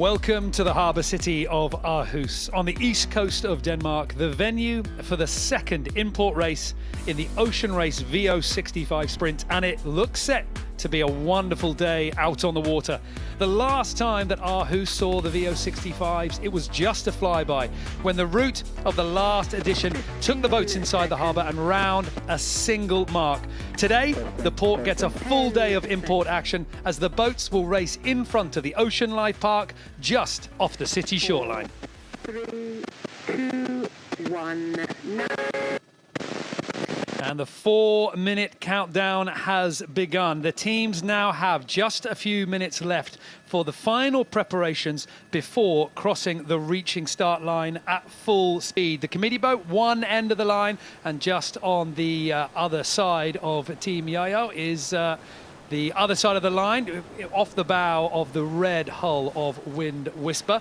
Welcome to the harbour city of Aarhus on the east coast of Denmark, the venue for the second import race in the Ocean Race VO65 sprint, and it looks set to be a wonderful day out on the water. The last time that Aarhus saw the VO65s, it was just a flyby when the route of the last edition took the boats inside the harbour and round a single mark. Today, the port gets a full day of import action as the boats will race in front of the Ocean Life Park just off the city shoreline. 3, 2, 1, now. And the 4-minute countdown has begun. The teams now have just a few minutes left for the final preparations before crossing the reaching start line at full speed. The committee boat, one end of the line, and just on the other side of Team Yayo is the other side of the line, off the bow of the red hull of Wind Whisper.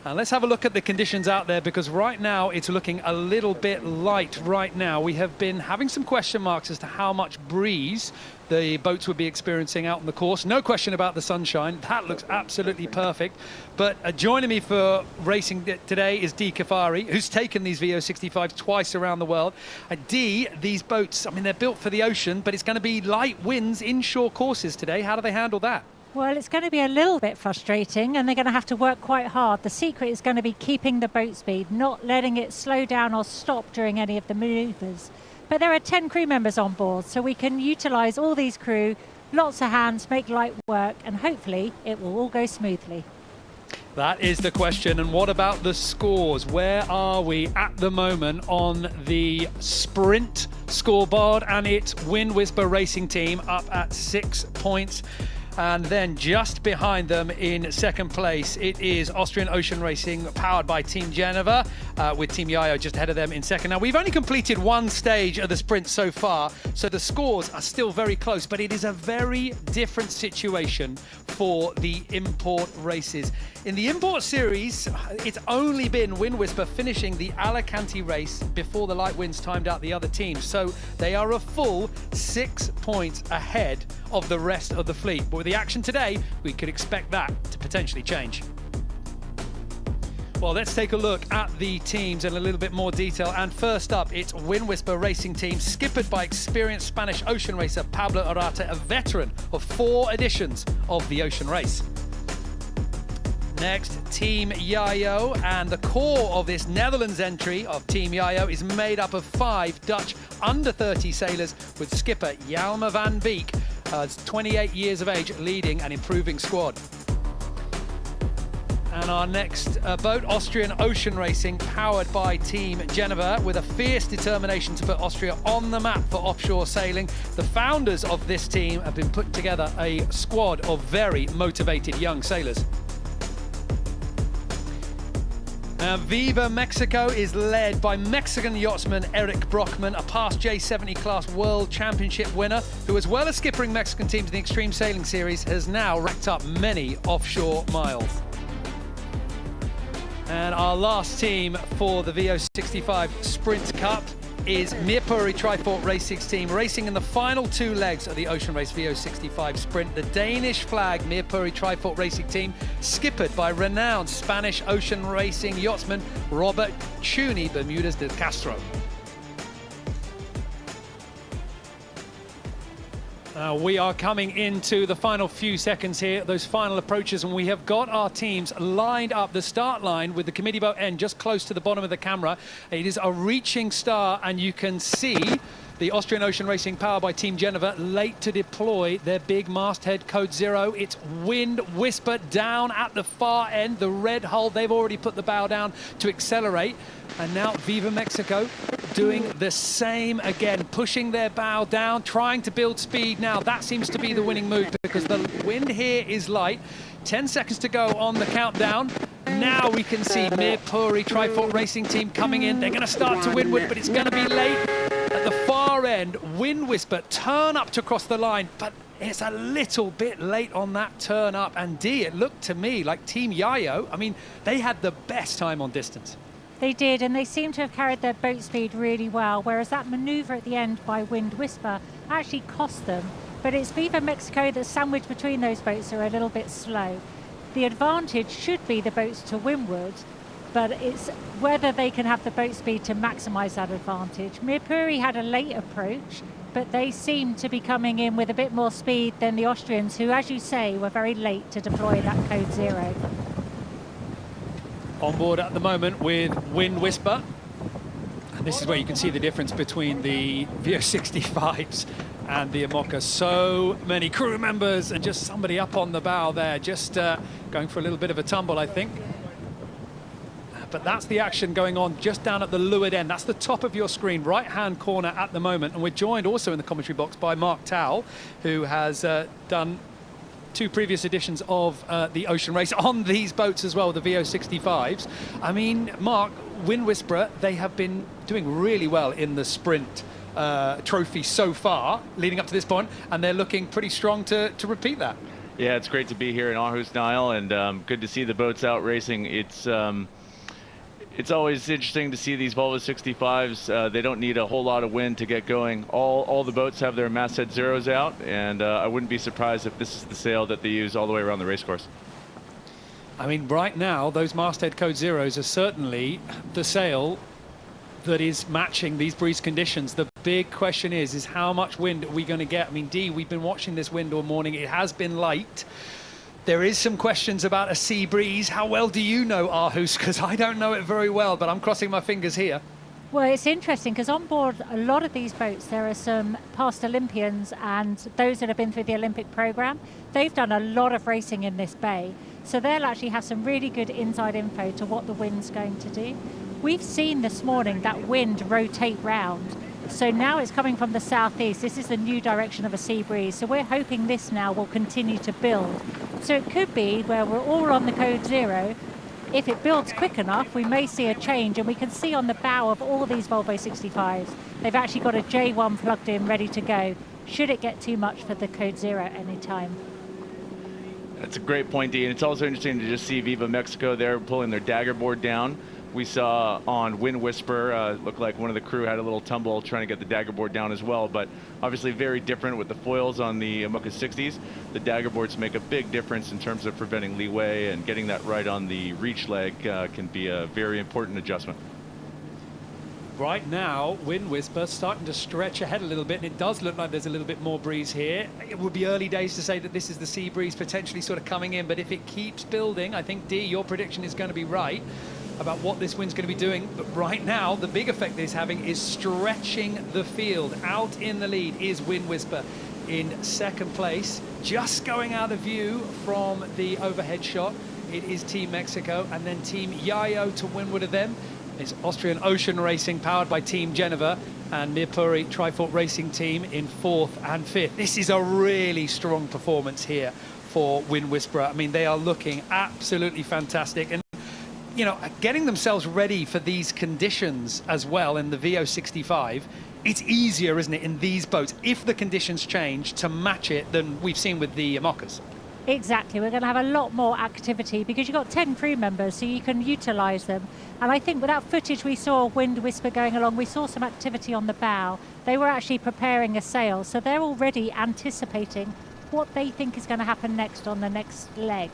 And let's have a look at the conditions out there, because right now it's looking a little bit light right now. We have been having some question marks as to how much breeze the boats would be experiencing out on the course. No question about the sunshine. That looks absolutely perfect. But joining me for racing today is Dee Kafari, who's taken these VO65s twice around the world. Dee, these boats, I mean, they're built for the ocean, but it's going to be light winds inshore courses today. How do they handle that? Well, it's going to be a little bit frustrating, and they're going to have to work quite hard. The secret is going to be keeping the boat speed, not letting it slow down or stop during any of the manoeuvres. But there are 10 crew members on board, so we can utilise all these crew, lots of hands, make light work, and hopefully it will all go smoothly. That is the question. And what about the scores? Where are we at the moment on the sprint scoreboard? And it's Wind Whisper Racing Team up at 6 points. And then just behind them in second place, it is Austrian Ocean Racing, powered by Team Geneva, with Team Yayo just ahead of them in second. Now, we've only completed one stage of the sprint so far, so the scores are still very close, but it is a very different situation for the import races. In the import series, it's only been Wind Whisper finishing the Alicante race before the light winds timed out the other teams, so they are a full 6 points ahead of the rest of the fleet. But with the action today, we could expect that to potentially change. Well, let's take a look at the teams in a little bit more detail. And first up, it's Wind Whisper Racing Team, skippered by experienced Spanish ocean racer Pablo Arata, a veteran of 4 editions of the ocean race. Next, Team Yayo, and the core of this Netherlands entry of Team Yayo is made up of 5 Dutch under-30 sailors with skipper Jalma van Beek, 28 years of age, leading an improving squad. And our next boat, Austrian Ocean Racing, powered by Team Geneva, with a fierce determination to put Austria on the map for offshore sailing. The founders of this team have been putting together a squad of very motivated young sailors. Viva Mexico is led by Mexican yachtsman Eric Brockman, a past J70 class World Championship winner, who, as well as skippering Mexican teams in the Extreme Sailing Series, has now racked up many offshore miles. And our last team for the VO65 Sprint Cup is Meerpuri Trifort Racing Team, racing in the final 2 legs of the Ocean Race VO65 Sprint. The Danish flag Meerpuri Trifort Racing Team, skippered by renowned Spanish ocean racing yachtsman Robert Chuni Bermudez de Castro. We are coming into the final few seconds here, those final approaches, and we have got our teams lined up. The start line with the committee boat end just close to the bottom of the camera. It is a reaching star, and you can see the Austrian Ocean Racing, powered by Team Geneva, late to deploy their big masthead code 0. It's Wind Whisper down at the far end, the red hull. They've already put the bow down to accelerate. And now Viva Mexico doing the same again, pushing their bow down, trying to build speed now. That seems to be the winning move, because the wind here is light. 10 seconds to go on the countdown. Now we can see Meerpuri Trifort Racing Team coming in. They're going to start to windward, but it's going to be late. At the far end, Wind Whisper turn up to cross the line, but it's a little bit late on that turn up. And Dee, it looked to me like Team Yayo, I mean, they had the best time on distance. They did, and they seem to have carried their boat speed really well, whereas that manoeuvre at the end by Wind Whisper actually cost them. But it's Viva Mexico that's sandwiched between those boats are a little bit slow. The advantage should be the boats to windward, but it's whether they can have the boat speed to maximise that advantage. Mirpuri had a late approach, but they seem to be coming in with a bit more speed than the Austrians, who, as you say, were very late to deploy that code 0. On board at the moment with Wind Whisper. And this is where you can see the difference between the VO65s and the Amoca. So many crew members and just somebody up on the bow there, just going for a little bit of a tumble, I think. But that's the action going on just down at the leeward end. That's the top of your screen, right-hand corner at the moment. And we're joined also in the commentary box by Mark Towell, who has done 2 previous editions of the Ocean Race on these boats as well, the VO65s. I mean, Mark, Wind Whisperer, they have been doing really well in the sprint trophy so far, leading up to this point, and they're looking pretty strong to repeat that. Yeah, it's great to be here in Aarhus, Niall, and good to see the boats out racing. It's always interesting to see these Volvo 65s. They don't need a whole lot of wind to get going. All the boats have their masthead zeros out, and I wouldn't be surprised if this is the sail that they use all the way around the racecourse. I mean, right now, those masthead code zeros are certainly the sail that is matching these breeze conditions. The big question is how much wind are we going to get? I mean, Dee, we've been watching this wind all morning. It has been light. There is some questions about a sea breeze. How well do you know Aarhus? Because I don't know it very well, but I'm crossing my fingers here. Well, it's interesting because on board a lot of these boats, there are some past Olympians and those that have been through the Olympic program. They've done a lot of racing in this bay. So they'll actually have some really good inside info to what the wind's going to do. We've seen this morning that wind rotate round. So now it's coming from the southeast. This is the new direction of a sea breeze. So we're hoping this now will continue to build. So it could be where we're all on the code 0. If it builds quick enough, we may see a change. And we can see on the bow of all these Volvo 65s, they've actually got a J1 plugged in, ready to go. Should it get too much for the code 0 at any time? That's a great point, Dee. And it's also interesting to just see Viva Mexico there pulling their dagger board down. We saw on Wind Whisper, looked like one of the crew had a little tumble trying to get the dagger board down as well, but obviously very different with the foils on the Amoca 60s. The dagger boards make a big difference in terms of preventing leeway, and getting that right on the reach leg can be a very important adjustment. Right now, Wind Whisper starting to stretch ahead a little bit, and it does look like there's a little bit more breeze here. It would be early days to say that this is the sea breeze potentially sort of coming in, but if it keeps building, I think, Dee, your prediction is going to be right about what this wind's going to be doing. But right now, the big effect that it's having is stretching the field. Out in the lead is Wind Whisper in second place, just going out of view from the overhead shot. It is Team Mexico, and then Team Yayo to windward of them is Austrian Ocean Racing, powered by Team Geneva, and Mirpuri Trifort Racing Team in 4th and 5th. This is a really strong performance here for Wind Whisperer. I mean, they are looking absolutely fantastic. And you know, getting themselves ready for these conditions as well in the VO65, it's easier, isn't it, in these boats, if the conditions change, to match it than we've seen with the Amocas. Exactly. We're going to have a lot more activity because you've got 10 crew members, so you can utilise them. And I think with that footage we saw Wind Whisper going along, we saw some activity on the bow. They were actually preparing a sail, so they're already anticipating what they think is going to happen next on the next leg.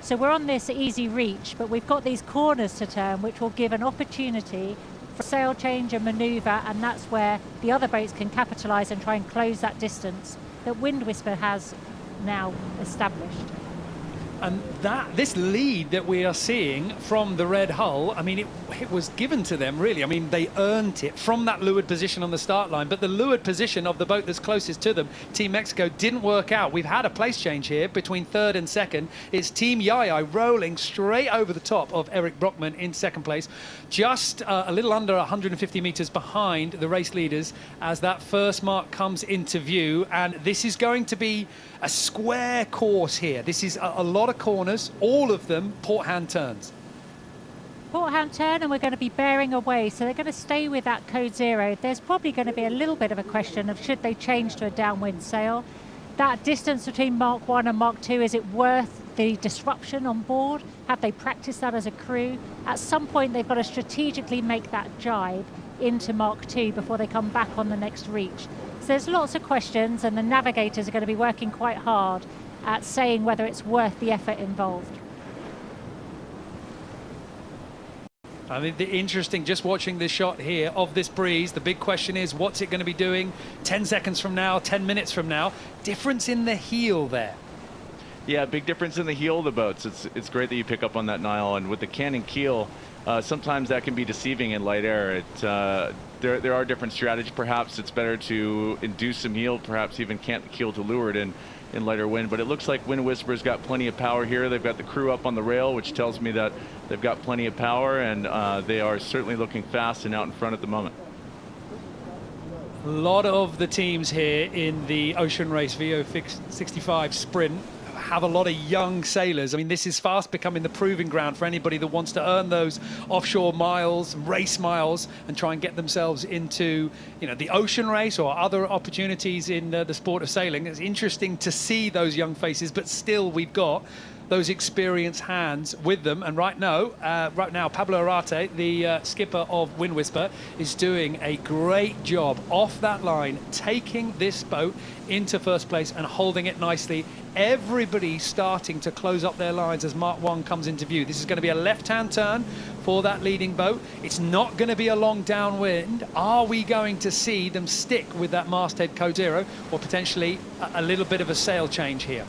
So we're on this easy reach, but we've got these corners to turn, which will give an opportunity for sail change and manoeuvre, and that's where the other boats can capitalise and try and close that distance that Wind Whisper has now established. And this lead that we are seeing from the red hull, I mean, it was given to them, really. I mean, they earned it from that leeward position on the start line, but the leeward position of the boat that's closest to them, Team Mexico, didn't work out. We've had a place change here between 3rd and 2nd. It's Team Yaya rolling straight over the top of Eric Brockman in 2nd place, just a little under 150 metres behind the race leaders as that first mark comes into view. And this is going to be a square course here. This is a lot of corners, all of them port hand turns. Port hand turn, and we're going to be bearing away, so they're going to stay with that code 0. There's probably going to be a little bit of a question of should they change to a downwind sail. That distance between Mark 1 and Mark 2, is it worth the disruption on board? Have they practiced that as a crew? At some point they've got to strategically make that jibe into Mark 2 before they come back on the next reach. So there's lots of questions, and the navigators are going to be working quite hard at saying whether it's worth the effort involved. I mean, interesting, just watching this shot here of this breeze, the big question is, what's it going to be doing 10 seconds from now, 10 minutes from now? Difference in the heel there. Yeah, big difference in the heel of the boats. It's great that you pick up on that, Niall. And with the cannon keel, sometimes that can be deceiving in light air. There are different strategies. Perhaps it's better to induce some heel, perhaps even cant the keel to leeward in lighter wind. But it looks like Wind Whisper's got plenty of power here. They've got the crew up on the rail, which tells me that they've got plenty of power, and they are certainly looking fast and out in front at the moment. A lot of the teams here in the Ocean Race VO65 sprint have a lot of young sailors. I mean, this is fast becoming the proving ground for anybody that wants to earn those offshore miles, race miles, and try and get themselves into, you know, the ocean race or other opportunities in the sport of sailing. It's interesting to see those young faces, but still we've got those experienced hands with them. And right now, Pablo Arate, the skipper of Wind Whisper, is doing a great job off that line, taking this boat into first place and holding it nicely. Everybody starting to close up their lines as Mark 1 comes into view. This is going to be a left-hand turn for that leading boat. It's not going to be a long downwind. Are we going to see them stick with that masthead code 0, or potentially a little bit of a sail change here?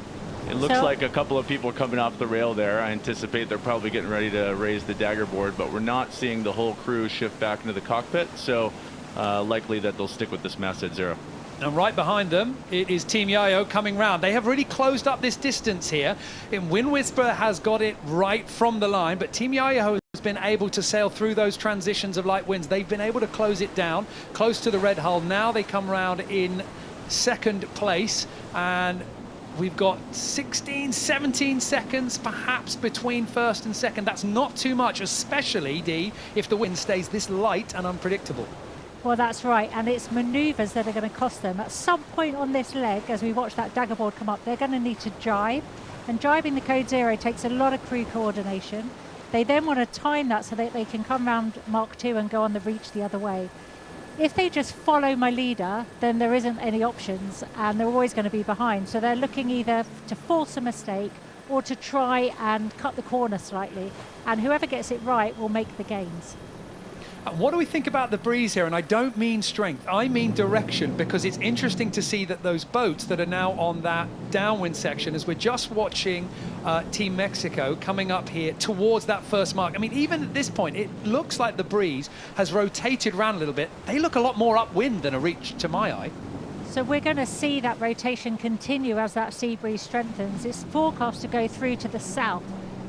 It looks like a couple of people coming off the rail there. I anticipate they're probably getting ready to raise the dagger board, but we're not seeing the whole crew shift back into the cockpit, so likely that they'll stick with this masthead 0. And right behind them, it is Team Yayo coming round. They have really closed up this distance here. And Wind Whisper has got it right from the line, but Team Yayo has been able to sail through those transitions of light winds. They've been able to close it down, close to the red hull. Now they come round in second place, and we've got 16, 17 seconds perhaps between first and second. That's not too much, especially, Dee, if the wind stays this light and unpredictable. Well, that's right, and it's manoeuvres that are going to cost them. At some point on this leg, as we watch that dagger board come up, they're going to need to jibe, and jibing the code 0 takes a lot of crew coordination. They then want to time that so that they can come round Mark 2 and go on the reach the other way. If they just follow my leader, then there isn't any options, and they're always going to be behind. So they're looking either to force a mistake or to try and cut the corner slightly, and whoever gets it right will make the gains. What do we think about the breeze here? And I don't mean strength, I mean direction, because it's interesting to see that those boats that are now on that downwind section, as we're just watching Team Mexico coming up here towards that first mark. I mean, even at this point, it looks like the breeze has rotated around a little bit. They look a lot more upwind than a reach to my eye. So we're going to see that rotation continue as that sea breeze strengthens. It's forecast to go through to the south.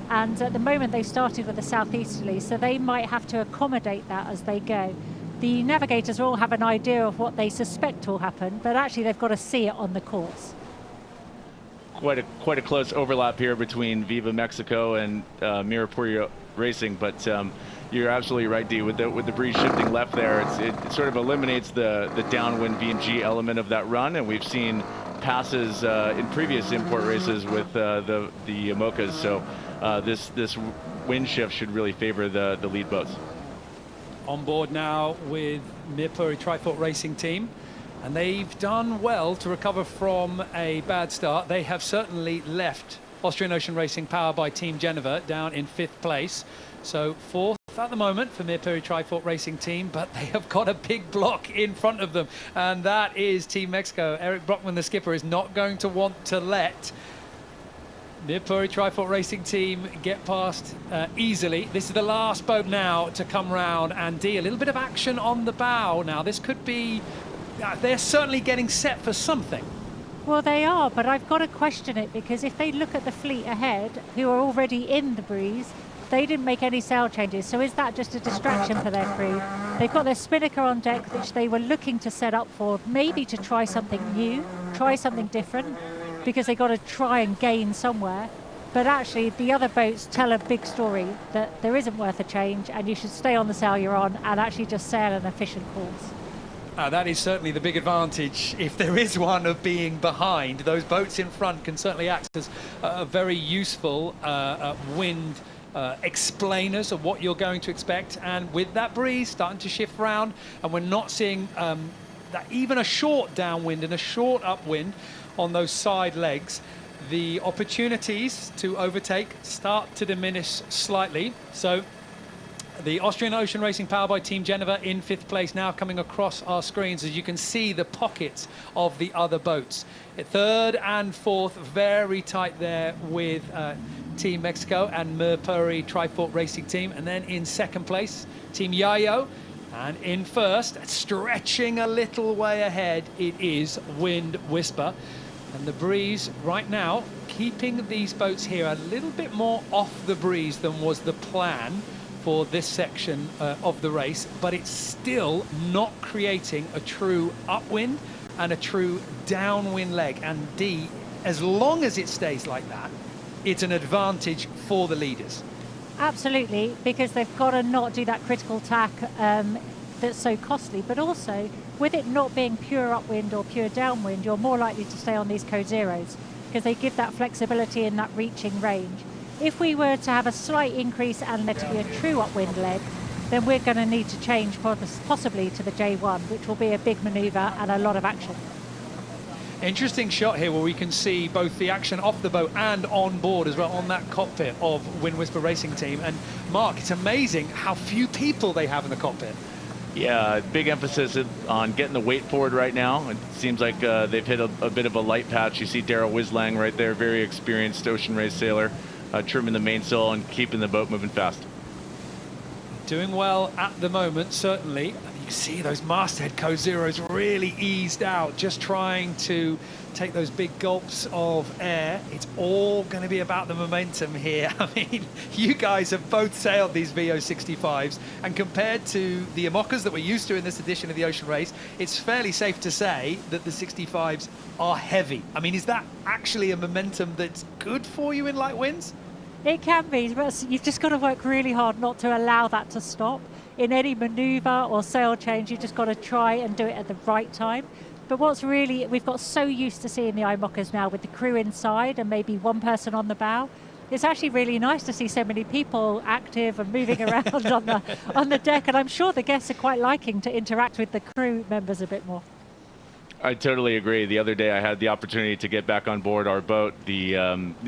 And at the moment they started with a southeasterly, so they might have to accommodate that as they go. The navigators all have an idea of what they suspect will happen, but actually they've got to see it on the course. Quite a close overlap here between Viva Mexico and Mirapuri Racing, but you're absolutely right, Dee. With the breeze shifting left there, it sort of eliminates the downwind V&G element of that run, and we've seen passes in previous import races with the Yamocas. So this wind shift should really favor the lead boats. On board now with Mirapuri Trifoot Racing Team, and they've done well to recover from a bad start. They have certainly left Austrian Ocean Racing, powered by Team Geneva, down in 5th place. So 4th at the moment for Mirapuri Trifoot Racing Team, but they have got a big block in front of them, and that is Team Mexico. Eric Brockman, the skipper, is not going to want to let Mirapuri Trifoot Racing Team get past easily. This is the last boat now to come round, and Dee, a little bit of action on the bow now. This could be, they're certainly getting set for something. Well, they are, but I've got to question it, because if they look at the fleet ahead, who are already in the breeze, they didn't make any sail changes. So is that just a distraction for their crew? They've got their spinnaker on deck, which they were looking to set up for, maybe to try something new, try something different, because they got to try and gain somewhere. But actually, the other boats tell a big story that there isn't worth a change, and you should stay on the sail you're on and actually just sail an efficient course. That is certainly the big advantage, if there is one, of being behind. Those boats in front can certainly act as a very useful wind explainers of what you're going to expect. And with that breeze starting to shift round, and we're not seeing that even a short downwind and a short upwind on those side legs, the opportunities to overtake start to diminish slightly. So The Austrian Ocean Racing powered by Team Geneva in 5th place, now coming across our screens as you can see the pockets of the other boats. At 3rd and 4th, very tight there with Team Mexico and Merpuri Trifort Racing Team. And then in 2nd place, Team Yayo. And in 1st, stretching a little way ahead, it is Wind Whisper. And the breeze right now, keeping these boats here a little bit more off the breeze than was the plan for this section of the race, but it's still not creating a true upwind and a true downwind leg. And D, as long as it stays like that, it's an advantage for the leaders. Absolutely, because they've got to not do that critical tack that's so costly, but also with it not being pure upwind or pure downwind, you're more likely to stay on these code zeros because they give that flexibility in that reaching range. If we were to have a slight increase and there to be a true upwind leg, then we're going to need to change possibly to the J1, which will be a big manoeuvre and a lot of action. Interesting shot here where we can see both the action off the boat and on board as well on that cockpit of Wind Whisper Racing Team. And Mark, it's amazing how few people they have in the cockpit. Yeah, big emphasis on getting the weight forward right now. It seems like they've hit a bit of a light patch. You see Daryl Wislang right there, very experienced ocean race sailor, trimming the mainsail and keeping the boat moving fast. Doing well at the moment, certainly. You see those masthead code zeros really eased out, just trying to take those big gulps of air. It's all going to be about the momentum here. I mean, you guys have both sailed these VO65s, and compared to the Imocas that we're used to in this edition of the Ocean Race, it's fairly safe to say that the 65s are heavy. I mean, is that actually a momentum that's good for you in light winds? It can be, but you've just got to work really hard not to allow that to stop. In any manoeuvre or sail change, you've just got to try and do it at the right time. But what's really, we've got so used to seeing the IMOCAs now with the crew inside and maybe one person on the bow. It's actually really nice to see so many people active and moving around on the deck. And I'm sure the guests are quite liking to interact with the crew members a bit more. I totally agree. The other day I had the opportunity to get back on board our boat, the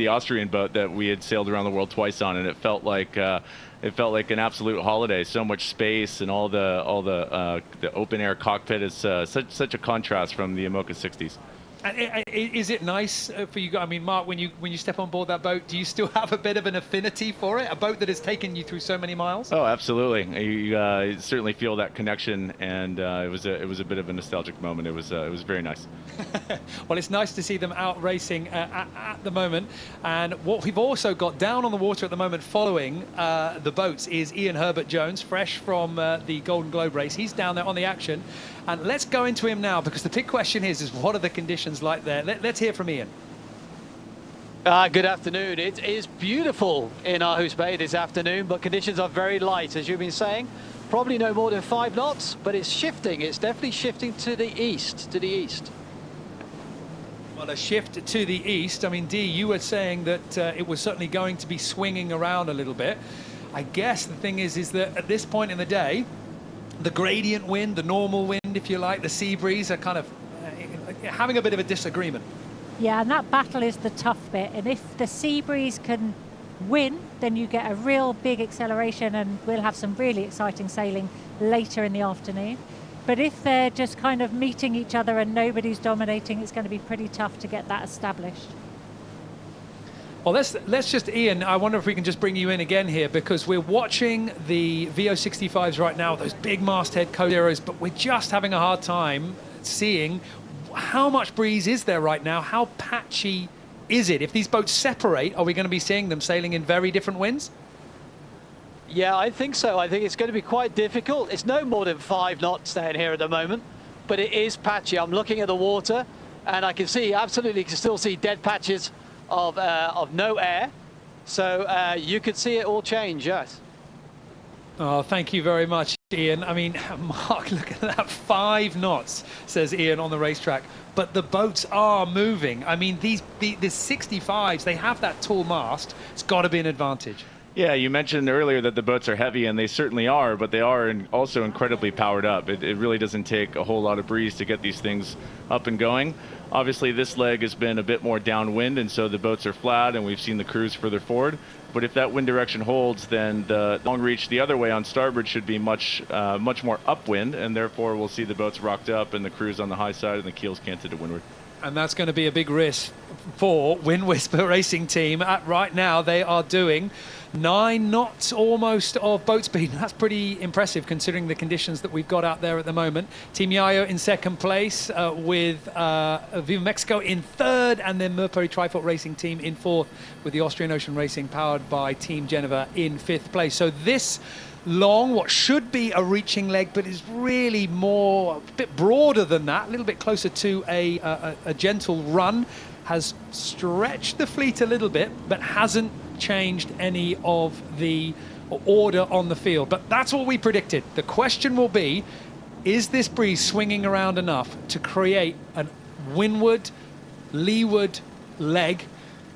Austrian boat that we had sailed around the world twice on, and it felt like an absolute holiday. So much space and all the open air cockpit is such a contrast from the Imoca 60s. And is it nice for you? I mean, Mark, when you step on board that boat, do you still have a bit of an affinity for it? A boat that has taken you through so many miles? Oh, absolutely. You certainly feel that connection, and it was a bit of a nostalgic moment. It was very nice. Well, it's nice to see them out racing at the moment. And what we've also got down on the water at the moment, following the boats, is Ian Herbert Jones, fresh from the Golden Globe race. He's down there on the action. And let's go into him now, because the big question is what are the conditions like there? Let's hear from Ian. Good afternoon. It is beautiful in Aarhus Bay this afternoon, but conditions are very light, as you've been saying. Probably no more than 5 knots, but it's shifting. It's definitely shifting to the east. Well, a shift to the east. I mean, Dee, you were saying that it was certainly going to be swinging around a little bit. I guess the thing is that at this point in the day, the gradient wind, the normal wind, if you like, the sea breeze are kind of having a bit of a disagreement. Yeah, and that battle is the tough bit. And if the sea breeze can win, then you get a real big acceleration and we'll have some really exciting sailing later in the afternoon. But if they're just kind of meeting each other and nobody's dominating, it's going to be pretty tough to get that established. Well, let's just, Ian, I wonder if we can just bring you in again here, because we're watching the VO65s right now, those big masthead code zeros, but we're just having a hard time seeing how much breeze is there right now, how patchy is it? If these boats separate, are we going to be seeing them sailing in very different winds? Yeah, I think so. I think it's going to be quite difficult. It's no more than 5 knots down here at the moment, but it is patchy. I'm looking at the water and I can see, absolutely can still see dead patches of no air. So you could see it all change, yes. Oh, thank you very much, Ian. I mean, Mark, look at that, 5 knots, says Ian on the racetrack. But the boats are moving. I mean, the 65s, they have that tall mast. It's got to be an advantage. Yeah, you mentioned earlier that the boats are heavy, and they certainly are, but they are also incredibly powered up. It really doesn't take a whole lot of breeze to get these things up and going. Obviously, this leg has been a bit more downwind, and so the boats are flat, and we've seen the crews further forward. But if that wind direction holds, then the long reach the other way on starboard should be much more upwind, and therefore we'll see the boats rocked up and the crews on the high side and the keels canted to windward. And that's going to be a big risk for Wind Whisper Racing Team. Right now, they are doing 9 knots almost of boat speed. That's pretty impressive considering the conditions that we've got out there at the moment. Team Yayo in second place with Viva Mexico in third, and then Mercury Trifoot Racing Team in fourth with the Austrian Ocean Racing powered by Team Geneva in fifth place. So this long, what should be a reaching leg, but is really more, a bit broader than that, a little bit closer to a gentle run, has stretched the fleet a little bit, but hasn't changed any of the order on the field. But that's what we predicted. The question will be, is this breeze swinging around enough to create a windward, leeward leg?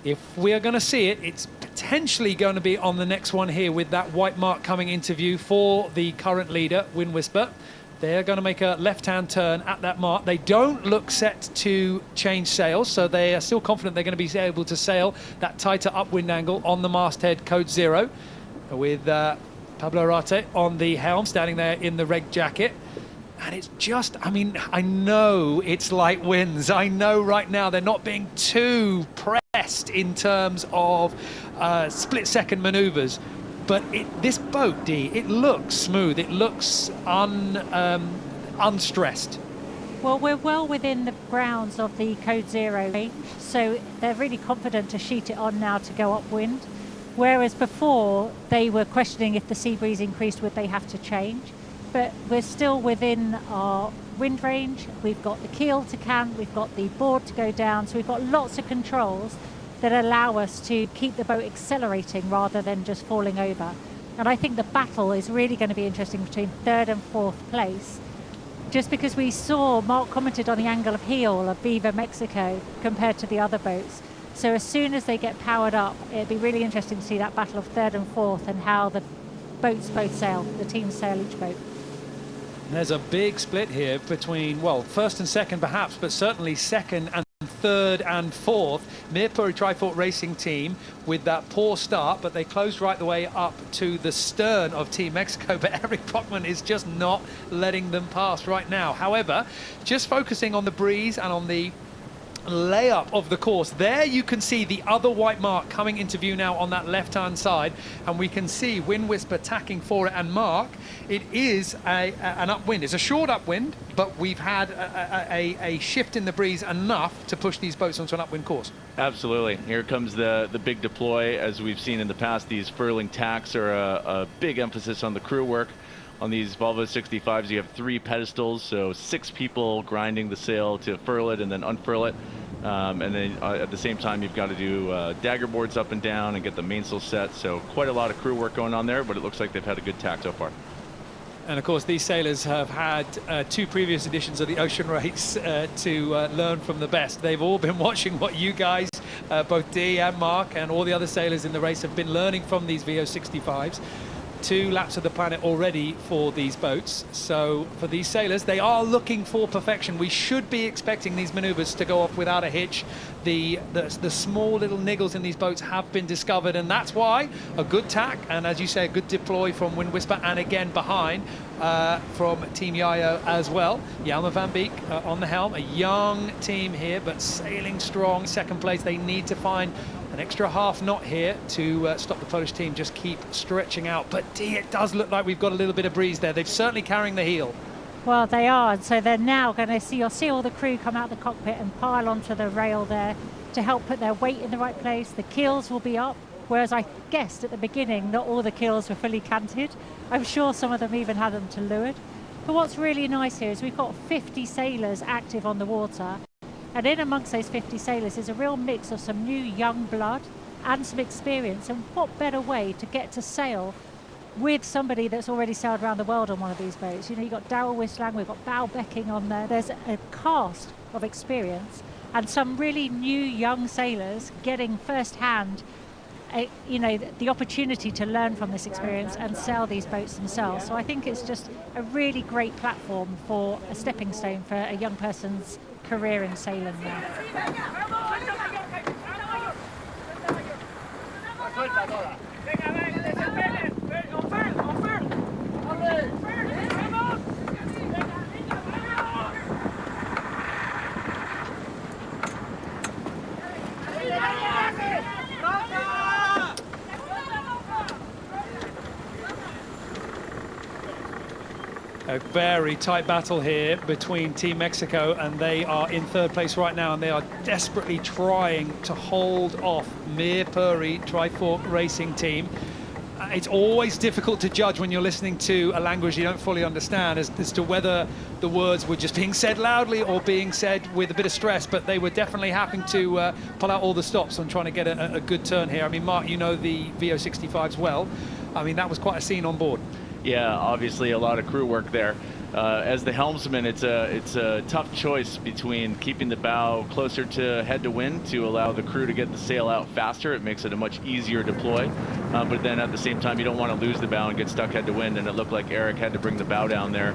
If we are going to see it, it's potentially going to be on the next one here with that white mark coming into view for the current leader, Wind Whisper. They're going to make a left-hand turn at that mark. They don't look set to change sails, so they are still confident they're going to be able to sail that tighter upwind angle on the masthead code 0 with Pablo Arate on the helm, standing there in the red jacket. And it's just, I mean, I know it's light winds. I know right now they're not being too pressed in terms of split-second maneuvers. But this boat, Dee, it looks smooth. It looks unstressed. Well, we're well within the grounds of the code 0 range, so they're really confident to sheet it on now to go upwind. Whereas before, they were questioning if the sea breeze increased, would they have to change? But we're still within our wind range. We've got the keel to cant, we've got the board to go down, so we've got lots of controls that allow us to keep the boat accelerating rather than just falling over. And I think the battle is really going to be interesting between third and fourth place, just because we saw, Mark commented on the angle of heel of Viva Mexico compared to the other boats. So as soon as they get powered up, it'd be really interesting to see that battle of third and fourth and how the boats both sail, the teams sail each boat. There's a big split here between, well, first and second perhaps, but certainly second and third and fourth. Mercury Trifoot Racing Team with that poor start, but they closed right the way up to the stern of Team Mexico, but Eric Brockman is just not letting them pass right now. However, just focusing on the breeze and on the layup of the course, there you can see the other white mark coming into view now on that left-hand side, and we can see Wind Whisper tacking for it. And Mark, it is an upwind. It's a short upwind, but we've had a shift in the breeze enough to push these boats onto an upwind course. Absolutely. Here comes the big deploy. As we've seen in the past, these furling tacks are a big emphasis on the crew work. On these VO65s, you have 3 pedestals, so 6 people grinding the sail to furl it and then unfurl it. And then at the same time, you've got to do dagger boards up and down and get the mainsail set. So quite a lot of crew work going on there, but it looks like they've had a good tack so far. And of course, these sailors have had 2 previous editions of the Ocean Race to learn from the best. They've all been watching what you guys, both Dee and Mark and all the other sailors in the race, have been learning from these VO65s. 2 laps of the planet already for these boats. So for these sailors, they are looking for perfection. We should be expecting these maneuvers to go off without a hitch. The small little niggles in these boats have been discovered, and that's why a good tack and, as you say, a good deploy from Wind Whisper, and again behind from Team Yayo as well. Jelmer van Beek on the helm, a young team here, but sailing strong. Second place, they need to find an extra half knot here to stop the Polish team just keep stretching out. But Dee, it does look like we've got a little bit of breeze there. They're certainly carrying the heel. Well, they are, and so they're now going to see, you'll see all the crew come out of the cockpit and pile onto the rail there to help put their weight in the right place. The keels will be up, whereas I guessed at the beginning not all the keels were fully canted. I'm sure some of them even had them to leeward. But what's really nice here is we've got 50 sailors active on the water, and in amongst those 50 sailors is a real mix of some new young blood and some experience. And what better way to get to sail with somebody that's already sailed around the world on one of these boats? You know, you've got Darrell Wislang, we've got Bao Becking on there. There's a cast of experience and some really new young sailors getting first-hand you know, the opportunity to learn from this experience and sell these boats themselves. So I think it's just a really great platform for a stepping stone for a young person's career in sailing now. A very tight battle here between Team Mexico, and they are in third place right now, and they are desperately trying to hold off Mir Puri Trifork Racing Team. It's always difficult to judge when you're listening to a language you don't fully understand as to whether the words were just being said loudly or being said with a bit of stress, but they were definitely having to pull out all the stops and trying to get a good turn here. I mean, Mark, you know the VO65s well. I mean, that was quite a scene on board. Yeah, obviously a lot of crew work there. As the helmsman, it's a tough choice between keeping the bow closer to head to wind to allow the crew to get the sail out faster. It makes it a much easier deploy. But then at the same time, you don't want to lose the bow and get stuck head to wind. And it looked like Eric had to bring the bow down there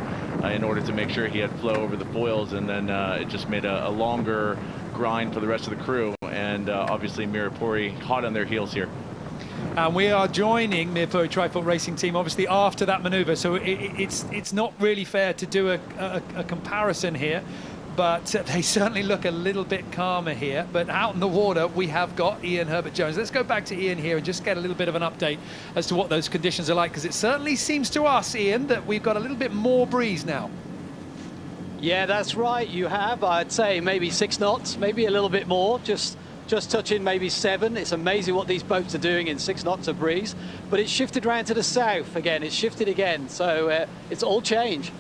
in order to make sure he had flow over the foils. And then it just made a longer grind for the rest of the crew. And obviously Mir Puri hot on their heels here. And we are joining Mir Puri Trifork Racing Team, obviously, after that manoeuvre. So it's not really fair to do a comparison here, but they certainly look a little bit calmer here. But out in the water, we have got Ian Herbert-Jones. Let's go back to Ian here and just get a little bit of an update as to what those conditions are like, because it certainly seems to us, Ian, that we've got a little bit more breeze now. Yeah, that's right. You have, I'd say, maybe 6 knots, maybe a little bit more, just touching maybe 7. It's amazing what these boats are doing in 6 knots of breeze, but it's shifted around to the south again. It's shifted again, so it's all change.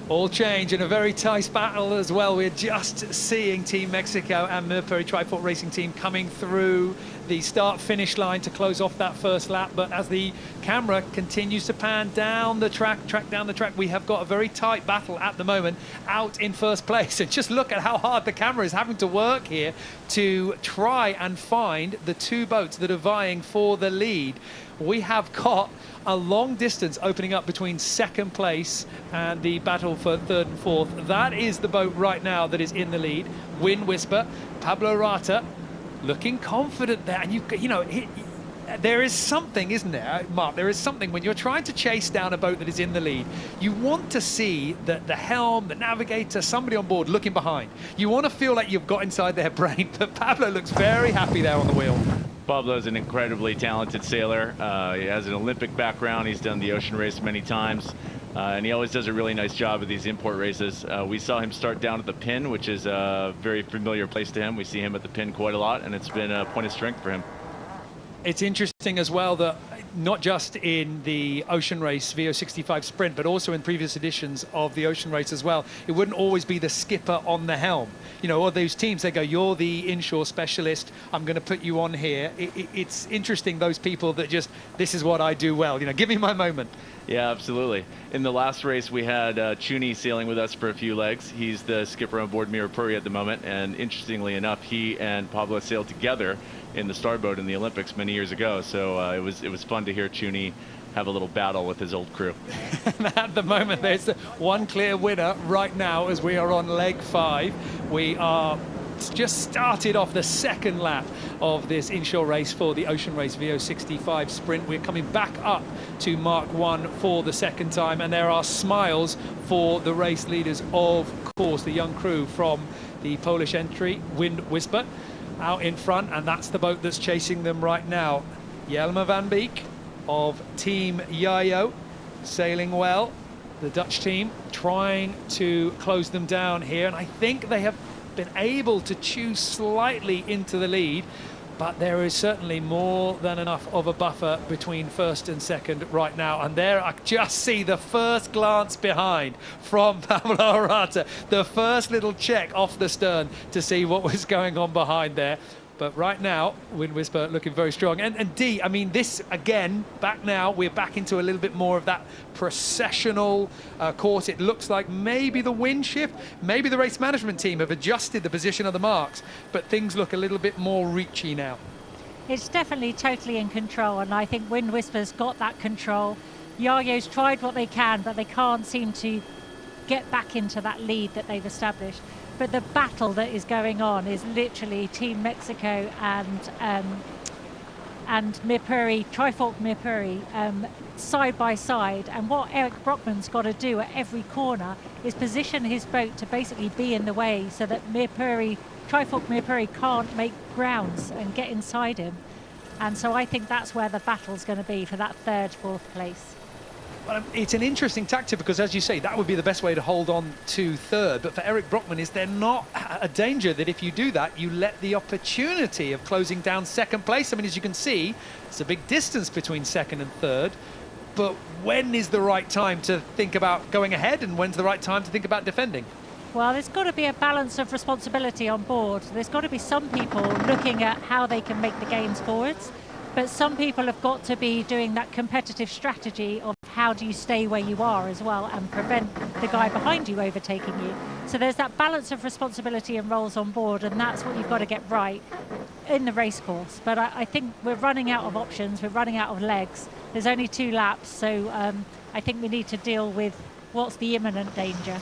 All change, and a very tight battle as well. We're just seeing Team Mexico and Mir Puri Trifork Racing Team coming through the start-finish line to close off that first lap. But as the camera continues to pan down the track down the track, we have got a very tight battle at the moment out in first place. And just look at how hard the camera is having to work here to try and find the 2 boats that are vying for the lead. We have got a long distance opening up between second place and the battle for third and fourth. That is the boat right now that is in the lead. Wind Whisper, Pablo Rata, looking confident there. And you know, there is something, isn't there, Mark? There is something when you're trying to chase down a boat that is in the lead. You want to see that the helm, the navigator, somebody on board looking behind. You want to feel like you've got inside their brain. But Pablo looks very happy there on the wheel. Pablo's an incredibly talented sailor. He has an Olympic background. He's done the ocean race many times. And he always does a really nice job of these import races. We saw him start down at the pin, which is a very familiar place to him. We see him at the pin quite a lot, and it's been a point of strength for him. It's interesting as well that not just in the Ocean Race VO65 Sprint, but also in previous editions of the Ocean Race as well, it wouldn't always be the skipper on the helm. You know, all those teams, they go, you're the inshore specialist, I'm going to put you on here. It's interesting, those people that just, this is what I do well, you know, give me my moment. Yeah, absolutely. In the last race, we had Chuni sailing with us for a few legs. He's the skipper on board Mir Puri at the moment, and interestingly enough, he and Pablo sailed together in the Starboat in the Olympics many years ago. So it was fun to hear Chuni have a little battle with his old crew. At the moment, there's one clear winner right now as we are on leg 5. We are just started off the second lap of this inshore race for the Ocean Race VO65 Sprint. We're coming back up to Mark 1 for the second time, and there are smiles for the race leaders, of course, the young crew from the Polish entry, Wind Whisper, out in front, and that's the boat that's chasing them right now. Jelmer van Beek of Team Yayo sailing well. The Dutch team trying to close them down here, and I think they have been able to choose slightly into the lead, but there is certainly more than enough of a buffer between first and second right now. And there I just see the first glance behind from Pablo Rata, the first little check off the stern to see what was going on behind there. But right now, Wind Whisper looking very strong. And D, I mean, this, again, back now, we're back into a little bit more of that processional course. It looks like maybe the wind shift, maybe the race management team have adjusted the position of the marks, but things look a little bit more reachy now. It's definitely totally in control, and I think Wind Whisper's got that control. Yayo's tried what they can, but they can't seem to get back into that lead that they've established. But the battle that is going on is literally Team Mexico and Mirpuri, Trifork Mirpuri, side by side. And what Eric Brockman's got to do at every corner is position his boat to basically be in the way so that Trifork Mirpuri can't make grounds and get inside him. And so I think that's where the battle's going to be for that third, fourth place. Well, it's an interesting tactic because, as you say, that would be the best way to hold on to third. But for Eric Brockman, is there not a danger that if you do that, you let the opportunity of closing down second place? I mean, as you can see, it's a big distance between second and third. But when is the right time to think about going ahead, and when's the right time to think about defending? Well, there's got to be a balance of responsibility on board. There's got to be some people looking at how they can make the gains forwards, but some people have got to be doing that competitive strategy of how do you stay where you are as well and prevent the guy behind you overtaking you. So there's that balance of responsibility and roles on board, and that's what you've got to get right in the race course. But I think we're running out of options, we're running out of legs. There's only 2 laps, so I think we need to deal with what's the imminent danger.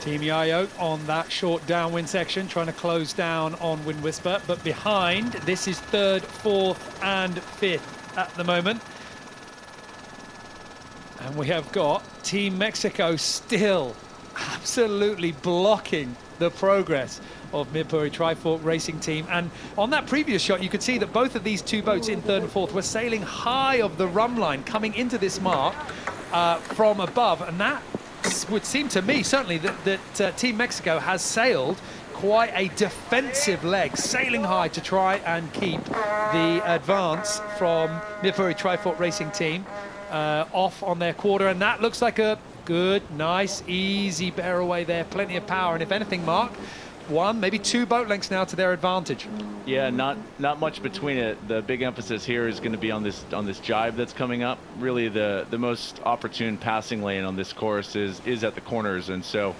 Team Yayo on that short downwind section, trying to close down on Wind Whisper, but behind, this is third, fourth and fifth at the moment. And we have got Team Mexico still absolutely blocking the progress of Mirpuri Trifork Racing Team. And on that previous shot, you could see that both of these 2 boats in third and fourth were sailing high of the run line, coming into this mark from above. And that would seem to me, certainly, that Team Mexico has sailed quite a defensive leg, sailing high to try and keep the advance from Mirpuri Trifork Racing Team off on their quarter. And that looks like a good, nice, easy bear away there. Plenty of power. And if anything, Mark, 1, maybe 2 boat lengths now to their advantage. Yeah, not much between it. The big emphasis here is going to be on this jibe that's coming up. Really, the most opportune passing lane on this course is at the corners, and so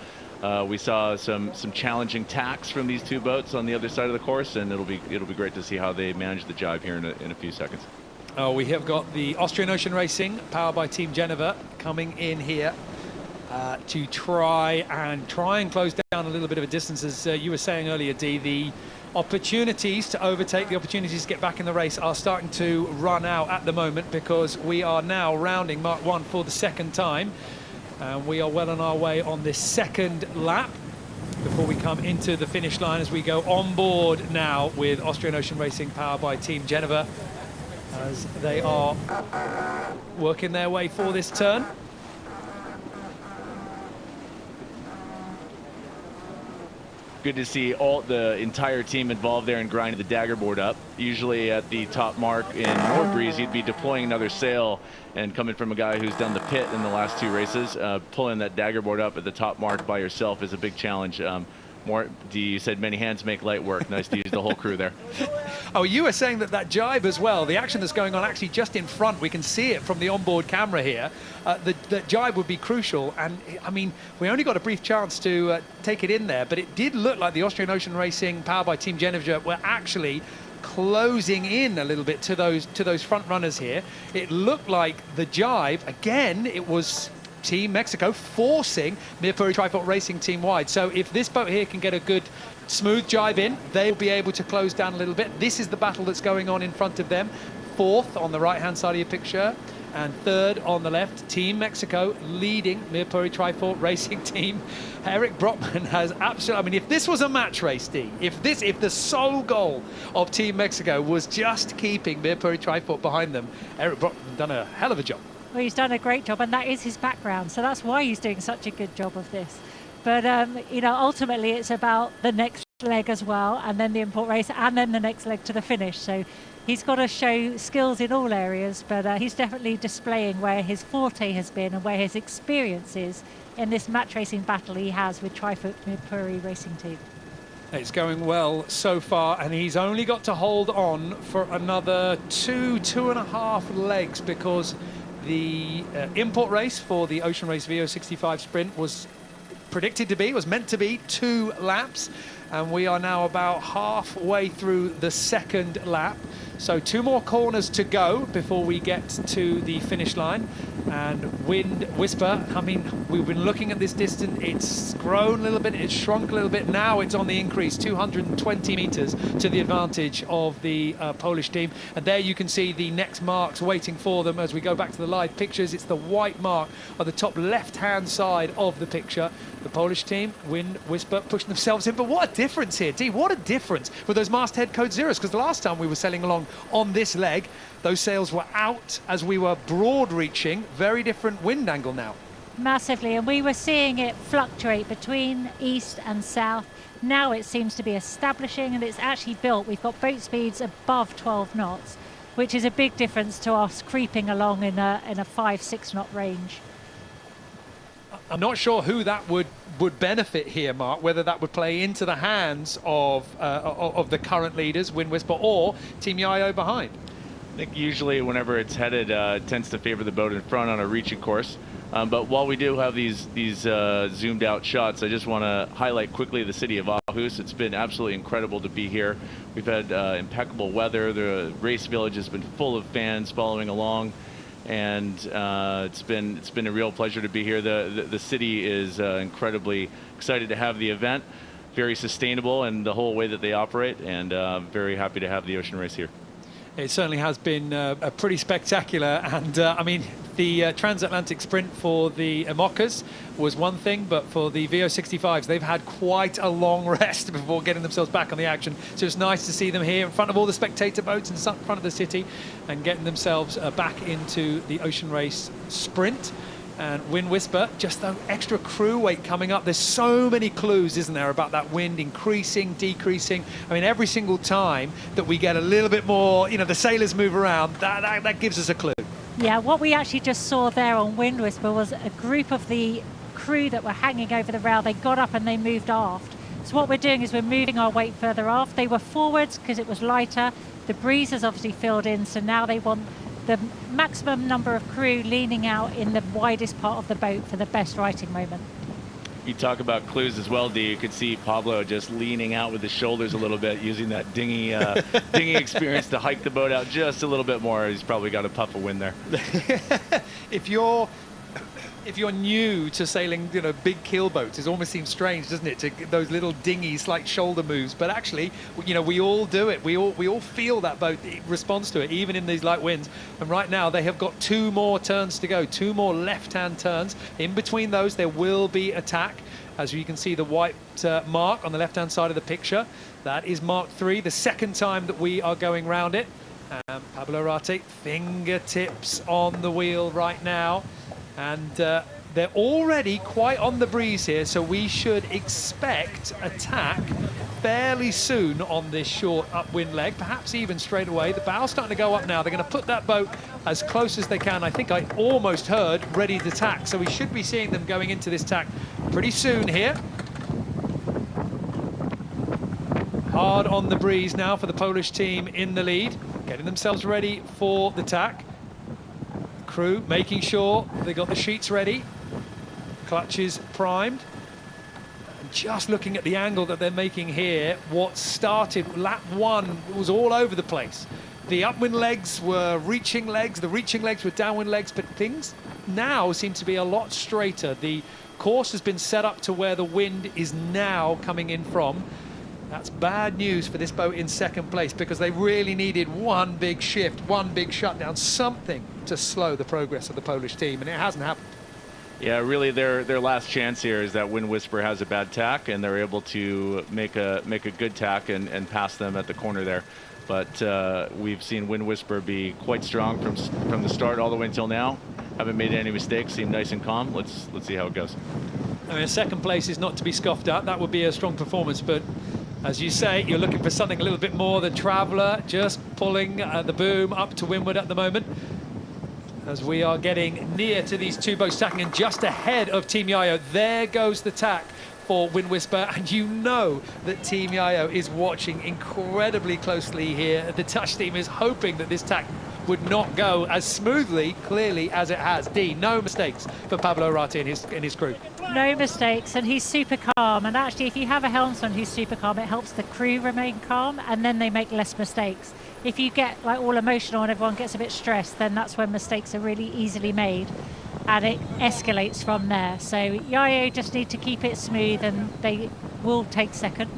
we saw some challenging tacks from these 2 boats on the other side of the course, and it'll be great to see how they manage the jibe here in a few seconds. Oh, we have got the Austrian Ocean Racing, powered by Team Geneva, coming in here to try and close down a little bit of a distance. As you were saying earlier, Dee, the opportunities to overtake, the opportunities to get back in the race are starting to run out at the moment, because we are now rounding Mark 1 for the second time. And we are well on our way on this second lap before we come into the finish line, as we go on board now with Austrian Ocean Racing, powered by Team Geneva, as they are working their way for this turn. Good to see the entire team involved there and grinding the dagger board up. Usually at the top mark in North Breeze, you'd be deploying another sail, and coming from a guy who's done the pit in the last 2 races, pulling that dagger board up at the top mark by yourself is a big challenge. You said many hands make light work. Nice to use the whole crew there. Oh, you were saying that jibe as well, the action that's going on actually just in front, we can see it from the onboard camera here. The jibe would be crucial, and I mean, we only got a brief chance to take it in there, but it did look like the Austrian Ocean Racing, powered by Team Geneva, were actually closing in a little bit to those front runners here. It looked like the jibe, again, it was Team Mexico forcing Mirpuri Trifork Racing Team wide. So if this boat here can get a good smooth jibe in, they'll be able to close down a little bit. This is the battle that's going on in front of them. 4th on the right hand side of your picture, and 3rd on the left. Team Mexico leading Mirpuri Trifork Racing Team. Eric Brockman has absolutely, I mean, if this was a match race, Dee, if the sole goal of Team Mexico was just keeping Mirpuri Trifork behind them, Eric Brockman done a hell of a job. Well, he's done a great job, and that is his background, so that's why he's doing such a good job of this. But, you know, ultimately it's about the next leg as well, and then the import race, and then the next leg to the finish. So he's got to show skills in all areas, but he's definitely displaying where his forte has been and where his experience is in this match racing battle he has with Trifork Mirpuri Racing Team. It's going well so far, and he's only got to hold on for another two and a half legs, because the import race for the Ocean Race VO65 sprint was meant to be 2 laps, and we are now about halfway through the second lap. So 2 more corners to go before we get to the finish line. And Wind Whisper, I mean, we've been looking at this distance. It's grown a little bit, it's shrunk a little bit. Now it's on the increase, 220 meters to the advantage of the Polish team. And there you can see the next marks waiting for them as we go back to the live pictures. It's the white mark on the top left-hand side of the picture. The Polish team, Wind Whisper, pushing themselves in. But what a difference here, Dee. What a difference with those masthead code zeros. Because the last time we were sailing along on this leg, those sails were out as we were broad reaching. Very different wind angle now. Massively, and we were seeing it fluctuate between east and south. Now it seems to be establishing, and it's actually built. We've got boat speeds above 12 knots, which is a big difference to us creeping along in a 5-6 knot range. I'm not sure who that would benefit here, Mark, whether that would play into the hands of the current leaders, Wind Whisper, or Team Yayo behind. I think usually whenever it's headed, it tends to favor the boat in front on a reaching course. But while we do have these zoomed out shots, I just want to highlight quickly the city of Aarhus. It's been absolutely incredible to be here. We've had impeccable weather. The race village has been full of fans following along, and it's been a real pleasure to be here. The city is incredibly excited to have the event. Very sustainable in the whole way that they operate, and very happy to have the Ocean Race here. It certainly has been a pretty spectacular, and I mean, the transatlantic sprint for the Moccas was one thing, but for the VO65s, they've had quite a long rest before getting themselves back on the action. So it's nice to see them here in front of all the spectator boats in front of the city and getting themselves back into the Ocean Race sprint. And Wind Whisper, just the extra crew weight coming up. There's so many clues, isn't there, about that wind increasing, decreasing. I mean, every single time that we get a little bit more, you know, the sailors move around, that gives us a clue. Yeah, what we actually just saw there on Wind Whisper was a group of the crew that were hanging over the rail. They got up and they moved aft. So what we're doing is we're moving our weight further aft. They were forwards because it was lighter. The breeze has obviously filled in, so now they want the maximum number of crew leaning out in the widest part of the boat for the best righting moment. You talk about clues as well, Dee. You could see Pablo just leaning out with his shoulders a little bit, using that dinghy experience to hike the boat out just a little bit more. He's probably got a puff of wind there. If you're new to sailing, you know, big keel boats, it almost seems strange, doesn't it, to those little dinghies, slight shoulder moves. But actually, you know, we all do it. We all feel that boat responds to it, even in these light winds. And right now, they have got 2 more turns to go, 2 more left-hand turns. In between those, there will be attack. As you can see, the white mark on the left-hand side of the picture, that is Mark 3, the second time that we are going round it. Pablo Arate, fingertips on the wheel right now. And they're already quite on the breeze here, so we should expect attack fairly soon on this short upwind leg, perhaps even straight away. The bow's starting to go up now. They're going to put that boat as close as they can. I think I almost heard ready to tack, so we should be seeing them going into this tack pretty soon here. Hard on the breeze now for the Polish team in the lead, getting themselves ready for the tack. Crew making sure they got the sheets ready, clutches primed. And just looking at the angle that they're making here, what started lap 1 was all over the place. The upwind legs were reaching legs, the reaching legs were downwind legs, but things now seem to be a lot straighter. The course has been set up to where the wind is now coming in from. That's bad news for this boat in second place, because they really needed one big shift, one big shutdown, something to slow the progress of the Polish team, and it hasn't happened. Yeah, really their last chance here is that Wind Whisper has a bad tack, and they're able to make a good tack and pass them at the corner there. But we've seen Wind Whisper be quite strong from the start all the way until now. Haven't made any mistakes, seem nice and calm. Let's see how it goes. I mean, second place is not to be scoffed at. That would be a strong performance, but as you say, you're looking for something a little bit more than Traveller, just pulling the boom up to windward at the moment. As we are getting near to these 2 boats tacking, and just ahead of Team Yayo, there goes the tack for Wind Whisper, and you know that Team Yayo is watching incredibly closely here. The Touch team is hoping that this tack would not go as smoothly, clearly, as it has. D, no mistakes for Pablo Rati and his crew. No mistakes, and he's super calm. And actually, if you have a helmsman who's super calm, it helps the crew remain calm, and then they make less mistakes. If you get like all emotional and everyone gets a bit stressed, then that's when mistakes are really easily made, and it escalates from there. So Yayo just need to keep it smooth, and they will take second.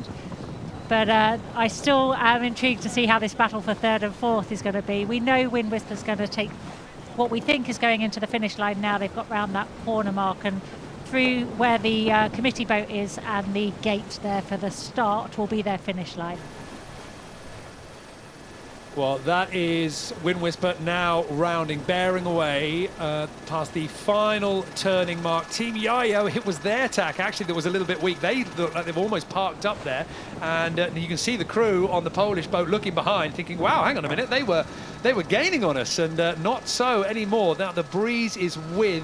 But I still am intrigued to see how this battle for third and fourth is going to be. We know Wind Whisper's going to take what we think is going into the finish line now. They've got round that corner mark and through where the committee boat is, and the gate there for the start will be their finish line. Well, that is Wind Whisper now rounding, bearing away past the final turning mark. Team Yayo, it was their tack actually that was a little bit weak. They look like they've almost parked up there, and you can see the crew on the Polish boat looking behind, thinking, "Wow, hang on a minute, they were gaining on us," and not so anymore. Now the breeze is with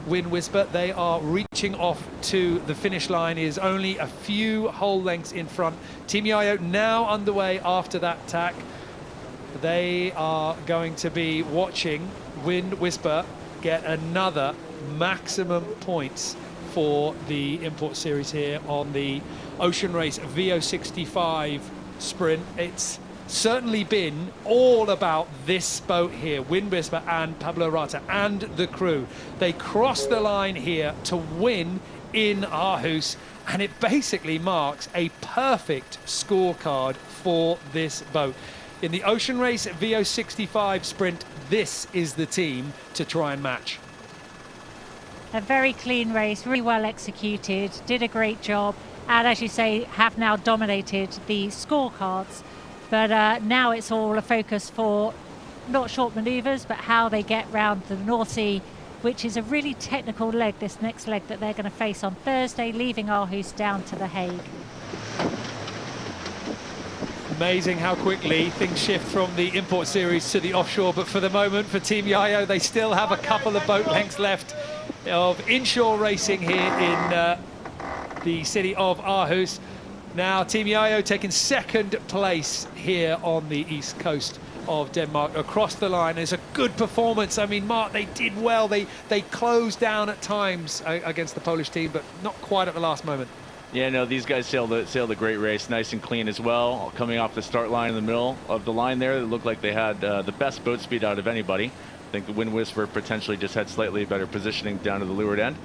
Wind Whisper. They are reaching off to the finish line, is only a few whole lengths in front. Team Yayo now underway after that tack. They are going to be watching Wind Whisper get another maximum points for the import series here on the Ocean Race VO65 sprint. It's certainly been all about this boat here, Wind Whisper and Pablo Rata and the crew. They crossed the line here to win in Aarhus, and it basically marks a perfect scorecard for this boat. In the Ocean Race VO65 sprint, this is the team to try and match. A very clean race, really well executed, did a great job, and as you say, have now dominated the scorecards. But now it's all a focus for not short manoeuvres, but how they get round the North Sea, which is a really technical leg, this next leg that they're going to face on Thursday, leaving Aarhus down to The Hague. Amazing how quickly things shift from the import series to the offshore, but for the moment, for Team Yayo, they still have a couple of boat lengths left of inshore racing here in the city of Aarhus. Now Team Yayo taking second place here on the east coast of Denmark across the line. It's a good performance. I mean, Mark, they did well. They closed down at times against the Polish team, but not quite at the last moment. Yeah, no, these guys sailed a great race, nice and clean as well. Coming off the start line in the middle of the line there, it looked like they had the best boat speed out of anybody. I think the Wind Whisper potentially just had slightly better positioning down to the leeward end.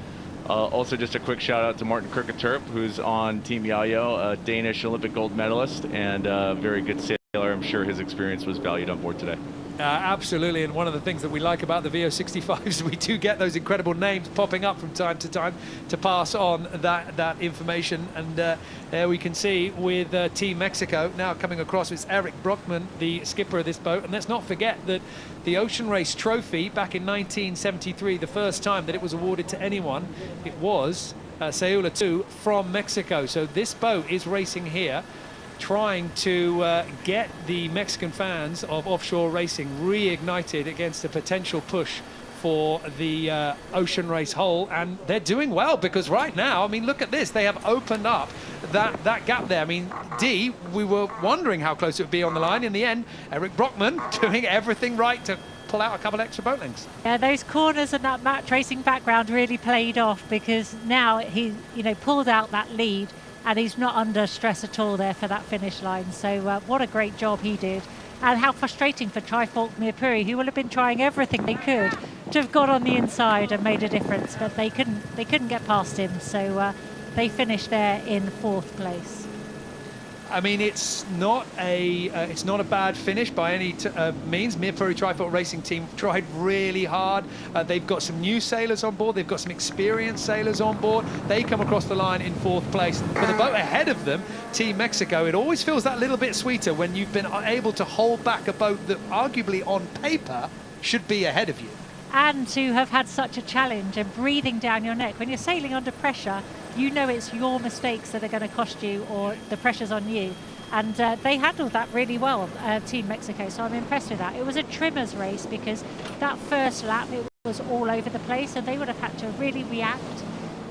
Also, just a quick shout out to Martin Kirketurp, who's on Team Yayo, a Danish Olympic gold medalist and a very good sailor. I'm sure his experience was valued on board today. Absolutely, and one of the things that we like about the VO65 is we do get those incredible names popping up from time to pass on that information. And there we can see with Team Mexico now coming across, it's Eric Brockman, the skipper of this boat. And let's not forget that the Ocean Race trophy back in 1973, the first time that it was awarded to anyone, it was Seula 2 from Mexico. So this boat is racing here, trying to get the Mexican fans of offshore racing reignited against a potential push for the Ocean Race hull, and they're doing well because right now, I mean, look at this, they have opened up that gap there. I mean, D, we were wondering how close it would be on the line. In the end, Eric Brockman doing everything right to pull out a couple extra boat lengths. Yeah, those corners and that match racing background really played off, because now he, pulled out that lead, and he's not under stress at all there for that finish line. So what a great job he did. And how frustrating for Trifolk Mirpuri, who will have been trying everything they could to have got on the inside and made a difference, but they couldn't get past him. So they finished there in fourth place. I mean, it's not a bad finish by any means. Mirpuri Trifolk Racing Team tried really hard. They've got some new sailors on board. They've got some experienced sailors on board. They come across the line in fourth place. For the boat ahead of them, Team Mexico, it always feels that little bit sweeter when you've been able to hold back a boat that arguably on paper should be ahead of you. And to have had such a challenge and breathing down your neck. When you're sailing under pressure, you know it's your mistakes that are going to cost you, or the pressure's on you. And they handled that really well, Team Mexico, so I'm impressed with that. It was a trimmer's race because that first lap, it was all over the place, and they would have had to really react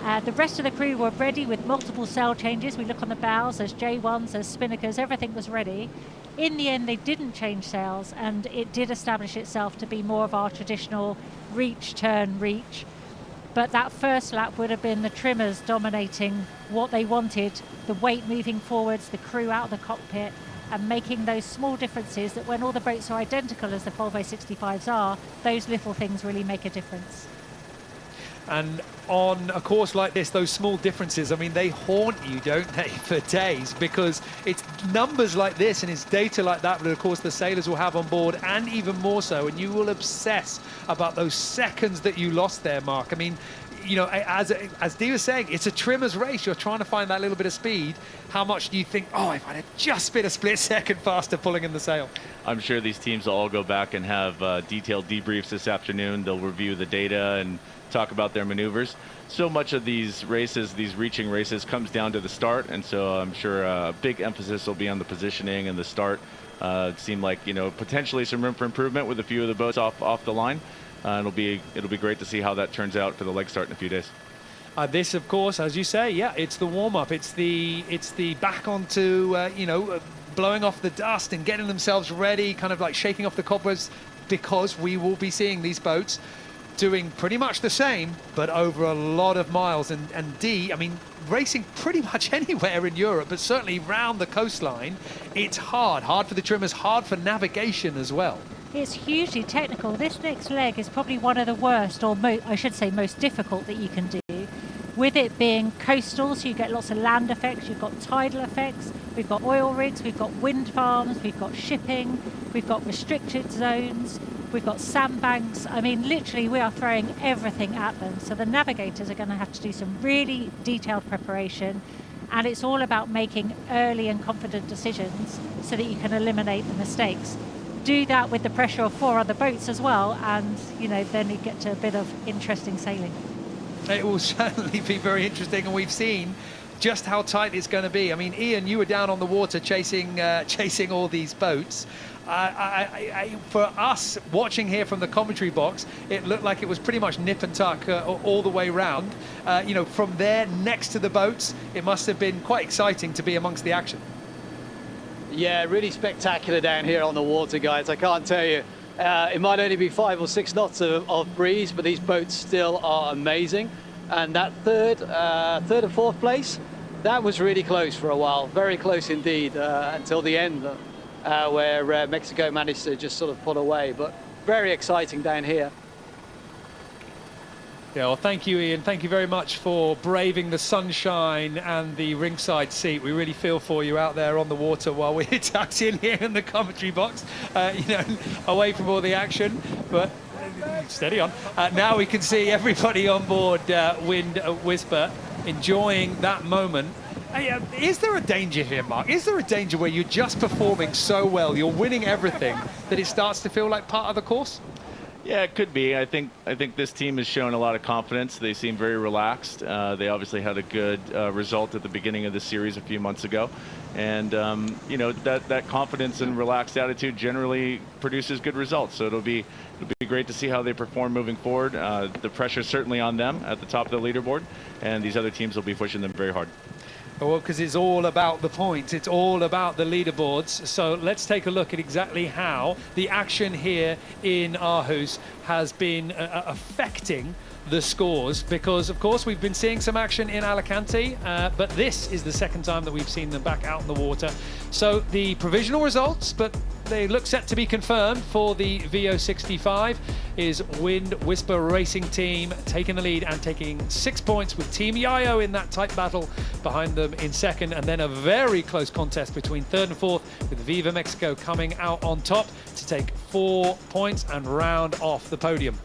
The rest of the crew were ready with multiple sail changes. We look on the bows, there's J1s, there's spinnakers, everything was ready. In the end, they didn't change sails, and it did establish itself to be more of our traditional reach, turn, reach. But that first lap would have been the trimmers dominating what they wanted, the weight moving forwards, the crew out of the cockpit, and making those small differences that when all the boats are identical as the Volvo 65s are, those little things really make a difference. And on a course like this, those small differences, I mean, they haunt you, don't they, for days, because it's numbers like this and it's data like that that, of course, the sailors will have on board, and even more so, and you will obsess about those seconds that you lost there, Mark. I mean, you know, as Dee was saying, it's a trimmer's race. You're trying to find that little bit of speed. How much do you think, oh, if I'd have just been a split second faster pulling in the sail? I'm sure these teams will all go back and have detailed debriefs this afternoon. They'll review the data and talk about their maneuvers. So much of these races, these reaching races, comes down to the start, and so I'm sure a big emphasis will be on the positioning and the start. It seemed like, you know, potentially some room for improvement with a few of the boats off the line. It'll be great to see how that turns out for the leg start in a few days. This, of course, as you say, yeah, it's the warm-up. It's the back onto, you know, blowing off the dust and getting themselves ready, kind of like shaking off the cobwebs, because we will be seeing these boats doing pretty much the same, but over a lot of miles. And Dee, I mean, racing pretty much anywhere in Europe, but certainly round the coastline, it's hard for the trimmers, hard for navigation as well. It's hugely technical. This next leg is probably one of the worst, or I should say most difficult, that you can do. With it being coastal, so you get lots of land effects, you've got tidal effects, we've got oil rigs, we've got wind farms, we've got shipping, we've got restricted zones, we've got sandbanks. I mean, literally, we are throwing everything at them. So the navigators are going to have to do some really detailed preparation, and it's all about making early and confident decisions so that you can eliminate the mistakes. Do that with the pressure of 4 other boats as well, and, you know, then you get to a bit of interesting sailing. It will certainly be very interesting, and we've seen just how tight it's going to be. I mean, Ian, you were down on the water chasing all these boats. For us watching here from the commentary box, it looked like it was pretty much nip and tuck all the way round. You know, from there next to the boats, it must have been quite exciting to be amongst the action. Yeah, really spectacular down here on the water, guys. I can't tell you. It might only be 5 or 6 knots of breeze, but these boats still are amazing. And that third and fourth place, that was really close for a while, very close indeed, until the end, where Mexico managed to just sort of pull away. But very exciting down here. Yeah, well, thank you, Ian. Thank you very much for braving the sunshine and the ringside seat. We really feel for you out there on the water while we're tucked in here in the commentary box, you know, away from all the action. But steady on. Now we can see everybody on board Wind Whisper enjoying that moment. Is there a danger here, Mark? Is there a danger where you're just performing so well, you're winning everything, that it starts to feel like part of the course? Yeah, it could be. I think this team has shown a lot of confidence. They seem very relaxed. They obviously had a good result at the beginning of the series a few months ago, and you know, that confidence and relaxed attitude generally produces good results. So it'll be great to see how they perform moving forward. The pressure's certainly on them at the top of the leaderboard, and these other teams will be pushing them very hard. Well, because it's all about the points, it's all about the leaderboards. So let's take a look at exactly how the action here in Aarhus has been affecting the scores, because of course we've been seeing some action in Alicante, but this is the second time that we've seen them back out in the water. So the provisional results, but they look set to be confirmed for the VO65, is Wind Whisper Racing Team taking the lead and taking 6 points, with Team Yayo in that tight battle behind them in second, and then a very close contest between third and fourth, with Viva Mexico coming out on top to take 4 points and round off the podium.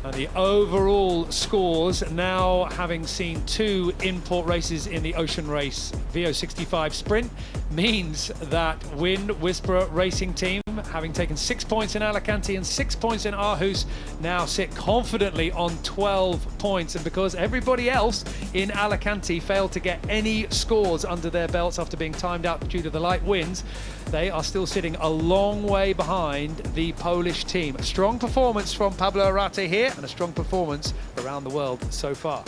And the overall scores, now having seen 2 import races in the Ocean Race VO65 Sprint, means that Wind Whisperer Racing Team having taken 6 points in Alicante and 6 points in Aarhus, now sit confidently on 12 points. And because everybody else in Alicante failed to get any scores under their belts after being timed out due to the light winds, they are still sitting a long way behind the Polish team. A strong performance from Pablo Arate here and a strong performance around the world so far.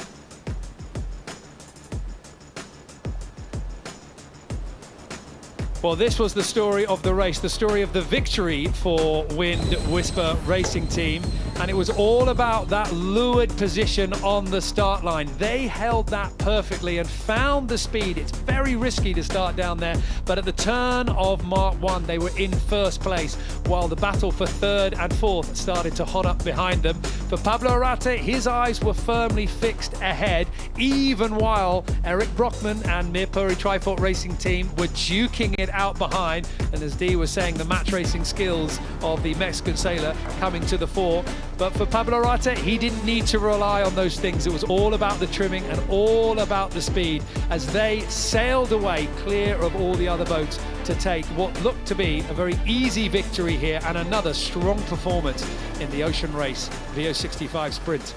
Well, this was the story of the race, the story of the victory for Wind Whisper Racing Team. And it was all about that lured position on the start line. They held that perfectly and found the speed. It's very risky to start down there, but at the turn of Mark 1, they were in first place, while the battle for third and fourth started to hot up behind them. For Pablo Arate, his eyes were firmly fixed ahead, even while Eric Brockman and Mirpuri Trifort Racing Team were duking it out behind. And as Dee was saying, the match racing skills of the Mexican sailor coming to the fore. But for Pablo Arate, he didn't need to rely on those things. It was all about the trimming and all about the speed as they sailed away clear of all the other boats to take what looked to be a very easy victory here and another strong performance in the Ocean Race VO65 Sprint.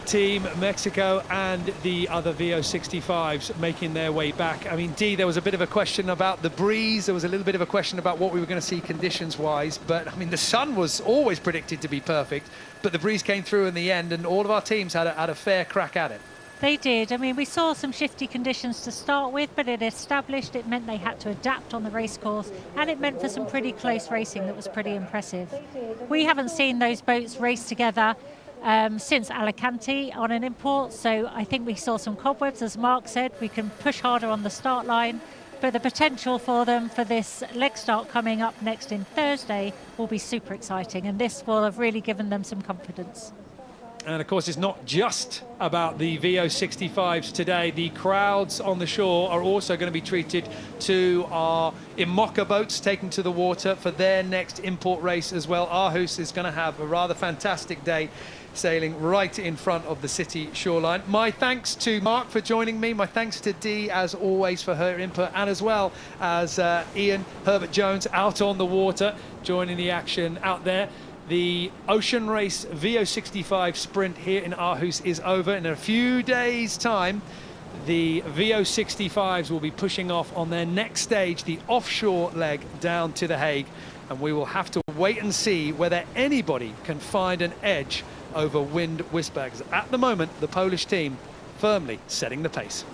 Team Mexico and the other VO65s making their way back. I mean, Dee, there was a bit of a question about the breeze. There was a little bit of a question about what we were going to see conditions-wise. But, I mean, the sun was always predicted to be perfect. But the breeze came through in the end, and all of our teams had a fair crack at it. They did. I mean, we saw some shifty conditions to start with, but it established it meant they had to adapt on the race course, and it meant for some pretty close racing that was pretty impressive. We haven't seen those boats race together since Alicante on an import, so I think we saw some cobwebs. As Mark said, we can push harder on the start line, but the potential for them for this leg start coming up next in Thursday will be super exciting, and this will have really given them some confidence. And of course, it's not just about the VO65s today. The crowds on the shore are also going to be treated to our Imoca boats taken to the water for their next import race as well. Aarhus is going to have a rather fantastic day sailing right in front of the city shoreline. My thanks to Mark for joining me. My thanks to Dee, as always, for her input, and as well as Ian Herbert-Jones out on the water, joining the action out there. The Ocean Race VO65 Sprint here in Aarhus is over. In a few days' time, the VO65s will be pushing off on their next stage, the offshore leg down to The Hague. And we will have to wait and see whether anybody can find an edge over Wind Whisper. At the moment, the Polish team firmly setting the pace.